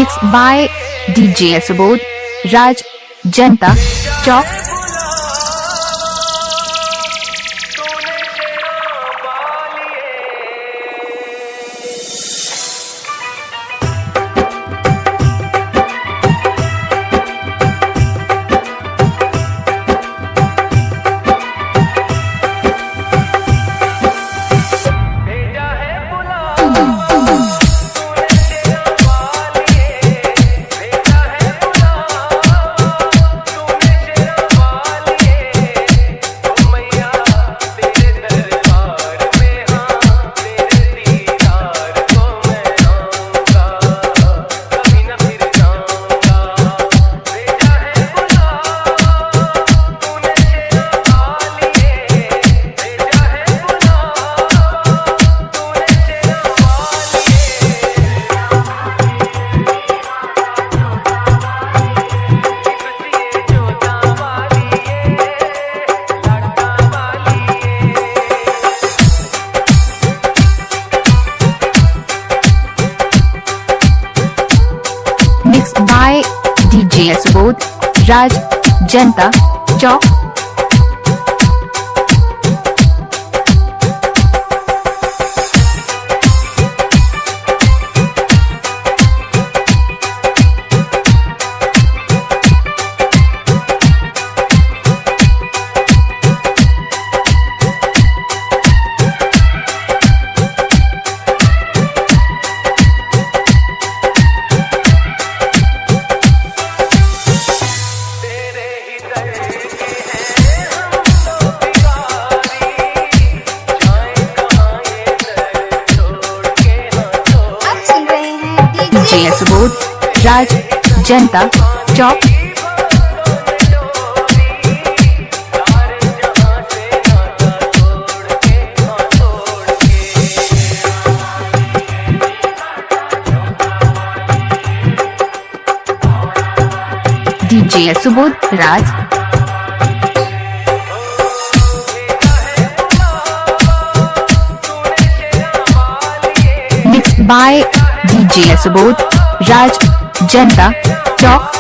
Mix by DJ Subodh Raj Janata Chowk. Mix by DJ Subodh Raj Janata Chowk. DJ Subodh Raj Janata Chowk. DJ Subodh Raj mix by DJ Subodh Raj Janata Chowk.